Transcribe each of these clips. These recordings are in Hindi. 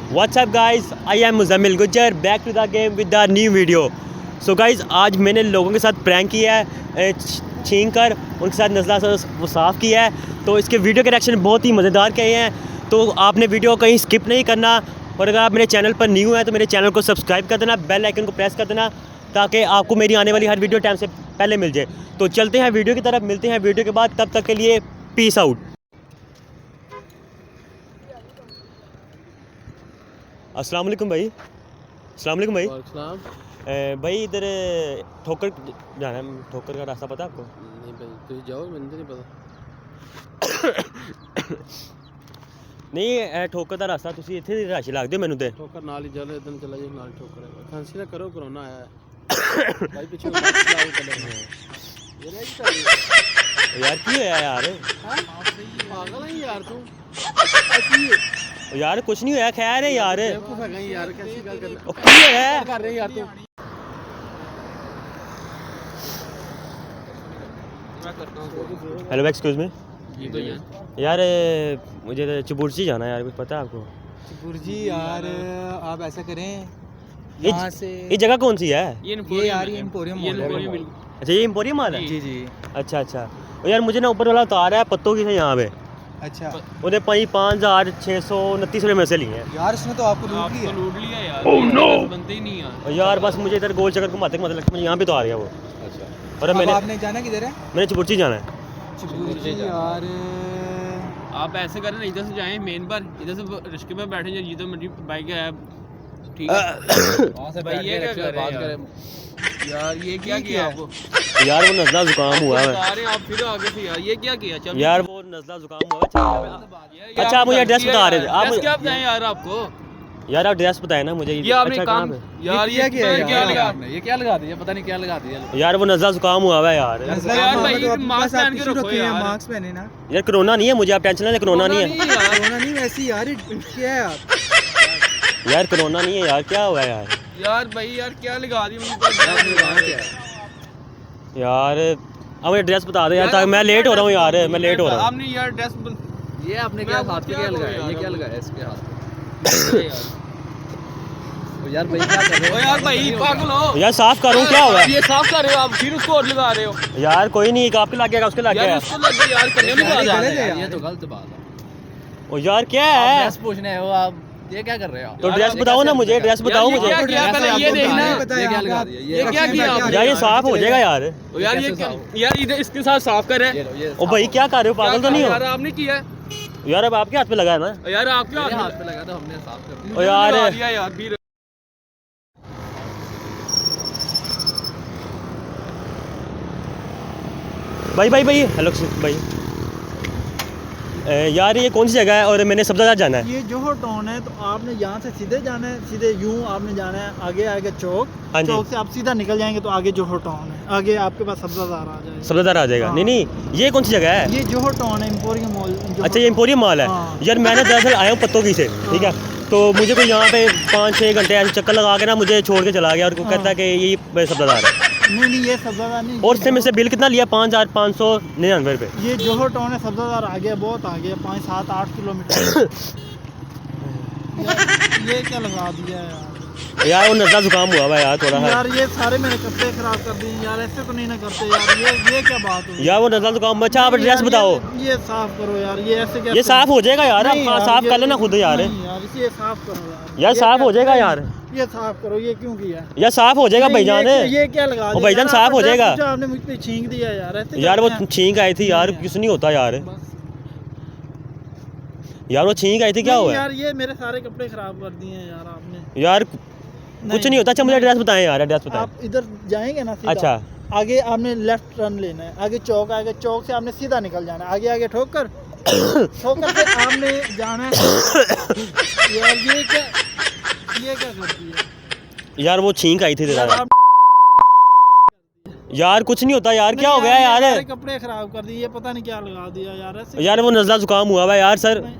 What's up guys, I am Muzammil Gujjar, back to the game with the new video. So guys, आज मैंने लोगों के साथ प्रैंक किया है छीन कर उनके साथ नज़ला वो साफ़ किया है। तो इसके वीडियो के रिएक्शन बहुत ही मज़ेदार किए हैं, तो आपने वीडियो कहीं स्किप नहीं करना। और अगर आप मेरे चैनल पर न्यू हैं तो मेरे चैनल को सब्सक्राइब कर देना, बेल आइकन को प्रेस कर देना ताकि आपको मेरी आने वाली हर वीडियो टाइम से पहले मिल जाए। तो चलते हैं वीडियो की तरफ, मिलते हैं वीडियो के बाद, तब तक के लिए पीस आउट। अस्सलाम वालेकुम भाई। अस्सलाम वालेकुम भाई। भाई इधर ठोकर जाना है, ठोकर का रास्ता पता है आपको? नहीं भाई, तुम जाओ, मैंने तो नहीं पता। नहीं ठोकर का रास्ता तुसी इत्थे राशि लाग दियो मैनू ते। ठोकर नाल ही चले, इधर चला जाओ, नाल ठोकर है। खांसी ना करो, कोरोना आया है भाई, पीछे मास्क लगाओ चले। ये नहीं चल यार की होया यार? पागल है यार तू। यार कुछ नहीं होया, खैर है यार। बेवकूफ है कहीं यार, कैसी गल कर ओ की होया कर रहे यार तू? Hello excuse me. जी भैया। यार मुझे चबुर्ची जाना है यार, कुछ पता है आपको? चबुर्जी यार, आप ऐसा करें यहाँ से ये जगह कौन सी है? ये यार ये एम्पोरियम मॉल है। अच्छा ये एम्पोरियम मॉल है? जी जी। अच्छा अच्छा। और यार मुझे ना ऊपर वाला उतार है पत्तों की से यहाँ पे। अच्छा उन्हें 5,629 रुपये में से लिए हैं यार, इसने तो आपको लूट लिया यार। ओह नो, बनते ही नहीं यार। और यार बस मुझे इधर गोल चक्कर घुमाते घुमाते लगता है मुझे यहाँ पे तो आ गया वो। अच्छा। और अब मैंने आपने जाना किधर है? मैंने चबुर्ची जाना है। चबुर्जी यार आप ऐसे करें ना, इधर से जाएं मेन पर, इधर से रिश्के में बैठे जाए, ये तो मेरी बाइक है। ठीक है वहां से भाई, ये क्या कर बात करें यार? ये क्या किया आपको? यार वो नज़ला जुकाम हुआ है। बता रहे हैं आप, फिर आगे से यार ये क्या किया? चल यार वो नज़ला जुकाम हुआ है। अच्छा आप मुझे एड्रेस बता रहे थे आप? क्या बताएं यार आपको? यार आप एड्रेस बताए ना मुझे। ये आपने काम यार ये क्या लगा आपने? ये क्या लगा दिया? पता नहीं क्या लगा दिया यार। वो नज़ला जुकाम हुआ है यार। यार भाई मास्क पहन के रखो यार। मास्क पहने ना यार कोरोना नहीं है मुझे, आप टेंशन ना लें, कोरोना नहीं है। कोरोना नहीं, वैसे यार क्या है आप? यार कोरोना नहीं है यार, क्या हुआ है यार? यार भाई यार क्या लगा दिया यार अब मुझे एड्रेस बता दे यार, ताकि मैं लेट हो रहा हूँ यार, मैं लेट हो रहा हूँ। आपने यार ड्रेस ये आपने क्या हाथ पे क्या लगाया? ये क्या लगाया इसके हाथ? यार भाई क्या कर रहे हो? यार भाई पागल हो यार साफ करूँ क्या हुआ है? ये साफ कर रहे हो आप, फिर उसको और लगा रहे हो यार कोई नहीं, एक आपके लग गया उसके लग यार। गया। उसको लग गया यार, करने लगा यार, ये तो गलत बात है। ओ यार क्या है? ड्रेस पूछने हो आप, ये क्या कर रहे हो? तो ड्रेस बताओ ना मुझे, ड्रेस बताओ मुझे। क्या किया पहले ये देखना, ये क्या लगा दिया? ये क्या किया यार ये साफ हो जाएगा यार। यार ये क्या यार, इधर इसके साथ साफ कर रहे। ओ भाई क्या कर रहे हो, पागल तो नहीं यार हो? आपने किया यार अब आपके हाथ पे लगा है ना? यार? आपके हाथ पे लगा था, हमने साफ कर दिया। ओ यार यार फिर भाई भाई भाई हेलो भाई। यार ये कौन सी जगह है और मैंने सब्ज़ाबाद जाना है? ये जोहर टाउन है, तो आपने यहाँ से सीधे जाना है, सीधे यूं आपने जाना है, आगे आएगा चौक। हाँ जी। चौक से आप सीधा निकल जाएंगे तो आगे जोहर टाउन है, आगे आपके पास सब्ज़ादार आ जाएगा। सब्ज़ाबाद आ जाएगा? हाँ। नहीं नहीं ये कौन सी जगह है? ये जोहर टाउन है, एम्पोरियम मॉल। अच्छा ये एम्पोरियम मॉल है। हाँ। यार मैं ना दरअसल आया हूँ पत्तों की से, ठीक है? तो मुझे कोई यहाँ पे 5-6 घंटे ऐसे चक्कर लगा के ना मुझे छोड़ के चला गया और कहता है कि ये सब्ज़ादार है। नहीं ये सब्ज़ादार नहीं। और इससे मुझसे बिल कितना लिया? 5,599 रुपये। ये जोहर टाउन है, सब्ज़ादार आ गया, बहुत आ गया, 5-7-8 किलोमीटर। ये क्या लगा दिया यार? यार वो नज़ला जुकाम हुआ हुआ यार थोड़ा सा। यार ये सारे मेरे कपड़े खराब कर दिए यार, ऐसे तो नहीं ना करते यार। ये क्या बात हुई? यार वो नज़ला जुकाम। अच्छा आप एड्रेस बताओ। ये साफ करो यार, ये ऐसे कैसे? ये साफ हो जाएगा यार, नहीं आप साफ कर लेना खुद यार। नहीं यार, इसे साफ करो यार। यार साफ हो जाएगा यार। ये साफ करो, ये क्यों किया? यार साफ हो जाएगा भाईजान। ये क्या लगा ओ दिया भाईजान यार? साफ हो आपका जाएगा। ड्रेस आपने मुझ पे छींक दिया यार, ऐसे यार वो करते हैं? छींक आई थी यार, कुछ नहीं होता यार। बस। यार वो छींक आई थी, क्या नहीं हुआ? यार ये मेरे सारे कपड़े खराब कर दिए हैं यार आपने। यार कुछ नहीं होता। अच्छा मुझे एड्रेस बताएं यार, एड्रेस बताएं। आप इधर जाएंगे ना सीधा, अच्छा आगे आपने लेफ्ट टर्न लेना है, आगे चौक आएगा, चौक से आपने सीधा निकल जाना है, आगे आगे ठोकर ठोकर से आपने जाना है। यार ये क्या करती है यार वो छींक आई थी तेरा। यार? यार कुछ नहीं होता यार, क्या हो गया यार? सारे कपड़े खराब कर दिए, ये पता नहीं क्या लगा दिया यार ऐसे। यार वो नज़ला जुकाम हुआ हुआ है यार सर। नहीं,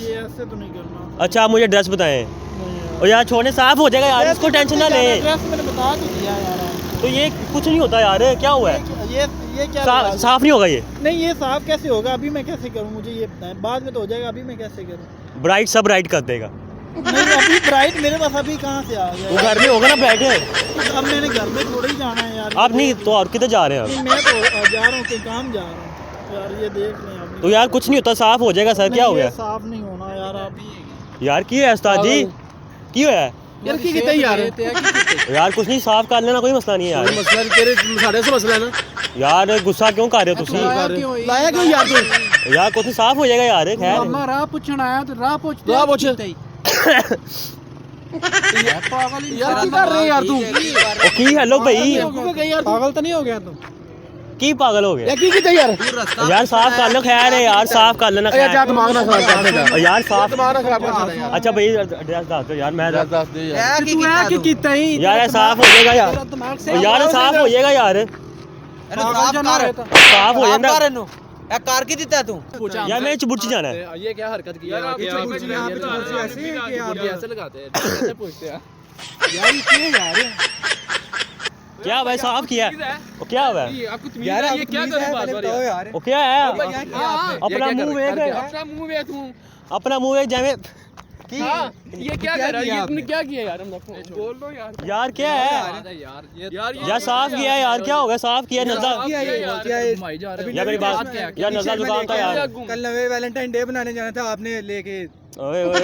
ये ऐसे तो नहीं करना। अच्छा आप मुझे एड्रेस बताएं। नहीं यार। और यार छोड़ने साफ हो जाएगा यार, इसको टेंशन ना ले। एड्रेस मैंने बता तो दिया यार आपको। तो ये कुछ नहीं होता यार, क्या हुआ है? ये क्या लगा दिया? साफ नहीं होगा ये? नहीं ये साफ कैसे होगा? अभी मैं कैसे करूँ, मुझे ये बताएं। बाद में तो हो जाएगा, अभी मैं कैसे करूँ? ब्राइट सब राइट कर देगा। नहीं अभी ब्राइट मेरे पास अभी कहाँ से आ वो गया? घर में होगा ना बैठे। अब मैंने घर में थोड़ा ही जाना है यार। आप नहीं तो और किधर जा रहे हैं नहीं, आप? मैं तो जा रहा हूँ कहीं काम जा रहा हूँ यार। ये देख लें आप। तो यार कुछ नहीं होता, साफ हो जाएगा सर। क्या हो नहीं, ये गया साफ नहीं होना यार। आप यार? की है उस्ताद जी, की है यार की कितने यार यार? कुछ नहीं, साफ कर लेना, कोई मसला नहीं है यार। मसला तेरे साढ़े से मसला है ना यार गुस्सा क्यों कर रहे हो तुसी? लाया क्यों यार तू यार कुछ नहीं, साफ हो जाएगा यार। खैर मैं राह पूछण आया तो राह पूछ राह पूछ। पागल यार की कर रहे हैं यार तू ओ की हेलो भाई, पागल तो नहीं हो गया तू? की पागल हो गया यार की कितने यार यार? साफ कर लो। खैर है यार, साफ कर लेना। यार जा खैर दिमाग ना खराब कर दे यार साफ। दिमाग ना खराब कर दे यार अच्छा भाई एड्रेस दस दो यार। मैं दस दे यार तू है कि कितना ही यार ये साफ हो जाएगा यार। दिमाग से यार साफ हो जाएगा यार, साफ कर साफ हो जाएगा ए कार की दिता तू? यार। मैं चुबुर्ची जाना है। ये क्या हरकत की यार आप यार चुबुर्ची यहाँ पे चुबुर्ची ऐसे है कि आप ऐसे लगाते हैं ऐसे पूछते हैं यार ये क्यों यार? क्या भाई साफ किया है? वो क्या हुआ है? आपको तमीज है ये क्या कर रहे हो बार-बार यार वो क्या है? हाँ, अपना मुंह वेख, अपना मुंह वे तू अपना मुंह वेख जावे। हाँ ये क्या कर रहा है? ये तुमने क्या किया यार? हम बोल दो यार यार क्या है यार यार? साफ किया है यार। क्या होगा? साफ किया नजर। यार मेरी बात यार, नजर दुकान था यार। कल नवे वैलेंटाइन डे बनाने जाना था, आपने लेके ओए ओए ओए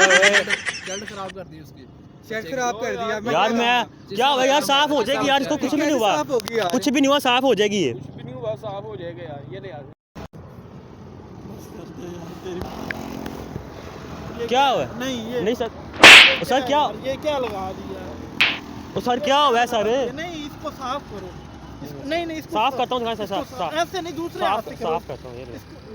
जल्द खराब कर दी उसकी शर्ट खराब कर दिया। यार मैं क्या होगा यार? साफ हो जाएगी यार, इसको कुछ भी नहीं हुआ, साफ होगी यार। कुछ भी नहीं हुआ, साफ हो जाएगी ये। कुछ भी नहीं हुआ साफ हो जाएगा यार ये ले यार क्या हुआ? नहीं ये नहीं सर, ओ सर क्या, ये क्या लगा दिया? ओ सर क्या हुआ सर? नहीं इसको साफ करो। नहीं नहीं इसको साफ करता हूँ। ऐसे नहीं, दूसरे हाथ से करो। साफ करता हूँ ये।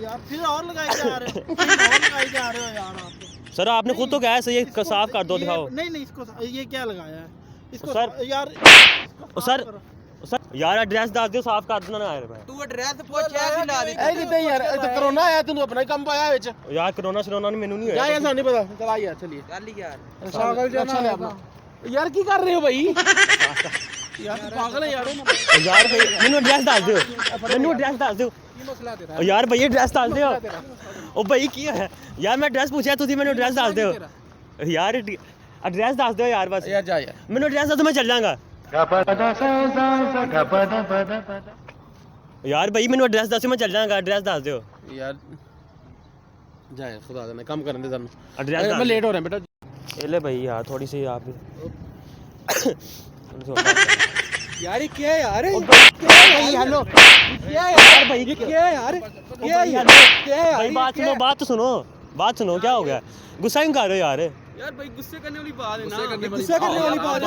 यार फिर और लगाए जा रहे हो, फिर और लगाए जा रहे हो यार आप। सर आपने खुद तो कहा है सर ये साफ कर दो, दिखाओ। नहीं नहीं इसको ये क्या लगाया है इसको सर, यार? ओ सर यार एड्रेस दस दो, साफ कर देना ना यार। मैं तू एड्रेस पूछ कि ला दी? ए कितने यार ये तो कोरोना आया तू अपना ही काम पाया विच यार कोरोना शरोना नहीं, मैनू नहीं जा होया। यार सानू नहीं पता चल यार चलिए चल यार पागल जाना है अपना यार की कर रहे हो भाई यार तू पागल है यार यार भाई मैनू एड्रेस दस दो, मैनू एड्रेस दस दो। मसला तेरा ओ यार भाई एड्रेस दस दो। ओ भाई की है यार? मैं एड्रेस पूछा तुसी, मैनू एड्रेस दस दो यार। एड्रेस दस दो यार बस। यार जा यार मैनू एड्रेस दस दो, मैं चल जाऊंगा यार। भाई मैनू एड्रेस दस, मैं चल जाऊंगा। एड्रेस दस दो यार जा यार खुदा ने काम करने दे सानू एड्रेस। मैं लेट हो रहा हूं बेटा ये ले भाई यार थोड़ी सी आप यार ये क्या है यार? हेलो क्या है यार भाई? ये क्या है यार? क्या है यार? भाई बात सुनो, बात तो सुनो, बात सुनो। क्या हो गया? गुस्सा क्यों कर रहे हो यार? यार भाई गुस्से करने वाली बात है ना गुस्सा करने वाली बात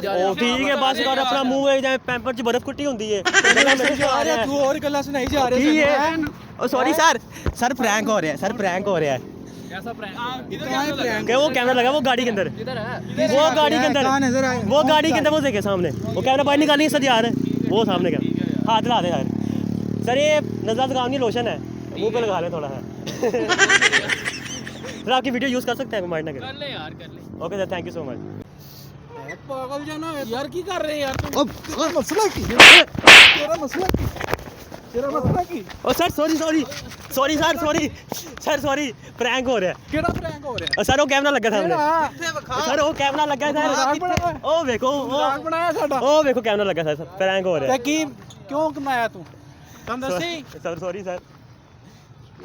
है। ओ ठीक है बस कर, अपना मुंह है जाए पैम्पर च बर्फ कुट्टी होंदी है। यार तू और गल्ला सुनाई जा रहे ठीक है। ओ सॉरी सर, सर प्रैंक हो रहा है, सर प्रैंक हो रहा है। कैसा प्रैंक प्रैंक क्या वो कैमरा लगा वो गाड़ी के अंदर, किधर है वो गाड़ी के अंदर, कहाँ नजर आए? वो गाड़ी के अंदर, वो देखे सामने वो कैमरा बाहर निकालिए सर यार। वो सामने क्या हाथ ला दे यार। सर ये नजर दुकान की लोशन है, मुंह पे लगा लें थोड़ा सा। सर आपकी वीडियो यूज़ कर सकते हैं, माइंड ना कर ले यार कर ले okay sir, thank you so much. पागल जाना है यार की कर रहे हैं यार तुम अब मसला की तेरा मसला की तेरा मसला की ओ sir sorry sorry sorry sir, sorry sir, sorry prank हो रहा है। केड़ा प्रैंक हो रहा है? सर वो कैमरा लगा था हमने, केड़ा सर वो कैमरा लगा है सर। ओ देखो मजाक बनाया साडा ओ देखो कैमरा लगा था सर, प्रैंक हो रहा ते है। की क्यों कमाया तू? तुम दसी सर सॉरी सर,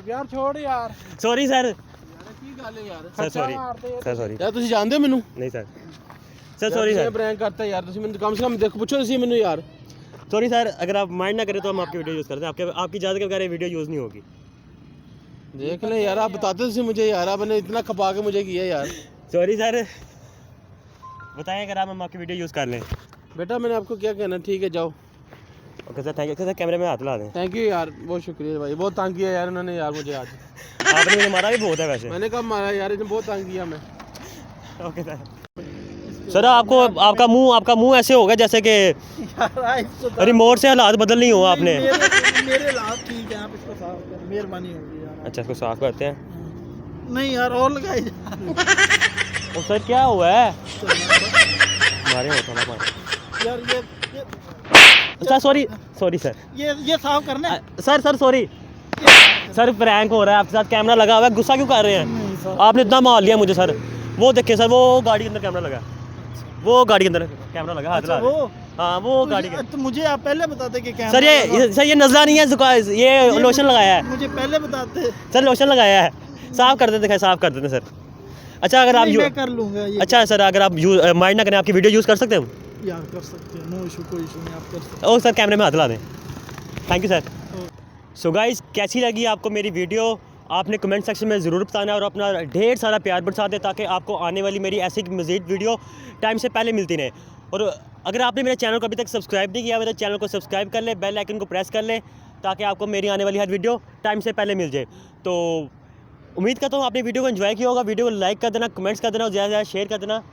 यार छोड़ यार। सॉरी सर, की गल है यार सर सॉरी सर, सॉरी यार ਤੁਸੀਂ ਜਾਣਦੇ ਹੋ ਮੈਨੂੰ नहीं sir, sir sorry sir, prank करता है यार ਤੁਸੀਂ ਮੈਨੂੰ कम से कम देखो पूछो ਤੁਸੀਂ ਮੈਨੂੰ यार सॉरी सर। अगर आप माइंड ना करें तो हम आपकी वीडियो यूज़ करते हैं, आपकी इजाज़त के बगैर वीडियो यूज़ नहीं होगी। देख ले यार आप बताते थे मुझे यार आपने इतना खपा के मुझे किया यार सॉरी सर, बताएं अगर आप हम आपकी वीडियो यूज़ कर लें। बेटा मैंने आपको क्या कहना ठीक है जाओ okay sir, thank you sir. कैमरे में हाथ ला दें। थैंक यू यार बहुत शुक्रिया भाई बहुत तंग किया यार उन्होंने यार मुझे आज आपने मुझे मारा भी बहुत है वैसे। मैंने कब मारा यार इन्हें बहुत तंग किया मैं ओके सर, आपका मुंह ऐसे होगा जैसे कि रिमोट से हालात बदल नहीं हुआ आपने। मेरे लाभ ठीक है, आप इसको साफ करें, मेहरबानी होगी यार। अच्छा इसको साफ करते हैं। नहीं यार और लगाई जा ओ सर क्या हुआ है? मारे हो थोड़ा मारे यार। ये सर सॉरी सॉरी सर, ये साफ करना है। Sir sir sorry sir, prank हो रहा है आपके साथ, कैमरा लगा हुआ है, गुस्सा क्यों कर रहे हैं? आपने इतना मार लिया मुझे सर, वो देखिए सर, वो गाड़ी के अंदर कैमरा लगा है, वो गाड़ी के अंदर कैमरा लगा, हाथ अच्छा, लगा वो हाँ वो गाड़ी के। तो मुझे आप पहले बताते कि कैमरा सर ये नजला नहीं है, ये लोशन लगाया है मुझे पहले बताते। सर, लोशन लगाया है, साफ कर देते, साफ कर देते सर। अच्छा अगर आप मैं कर लूँगा ये। अच्छा सर, अगर आप माइंड ना करें, आपकी वीडियो यूज़ कर सकते हैं यार कर सकते हैं, नो इशू, कोई इशू नहीं, आप कर सकते ओ सर, कैमरे में हाथ ला दें। Thank you sir. So guys, कैसी लगी आपको मेरी वीडियो, आपने कमेंट सेक्शन में ज़रूर बताना और अपना ढेर सारा प्यार बरसा दें, ताकि आपको आने वाली मेरी ऐसी मज़ीद वीडियो टाइम से पहले मिलती रहे। और अगर आपने मेरे चैनल को अभी तक सब्सक्राइब नहीं किया, मेरे चैनल को सब्सक्राइब कर लें, बेल आइकन को प्रेस कर लें, ताकि आपको मेरी आने वाली हर वीडियो टाइम से पहले मिल जाए। तो उम्मीद करता हूँ आपने वीडियो को एंजॉय किया होगा। वीडियो को लाइक कर देना, कमेंट्स कर देना और ज़्यादा से ज़्यादा शेयर कर देना।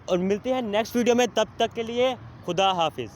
और मिलते हैं नेक्स्ट वीडियो में, तब तक के लिए खुदा हाफिज़।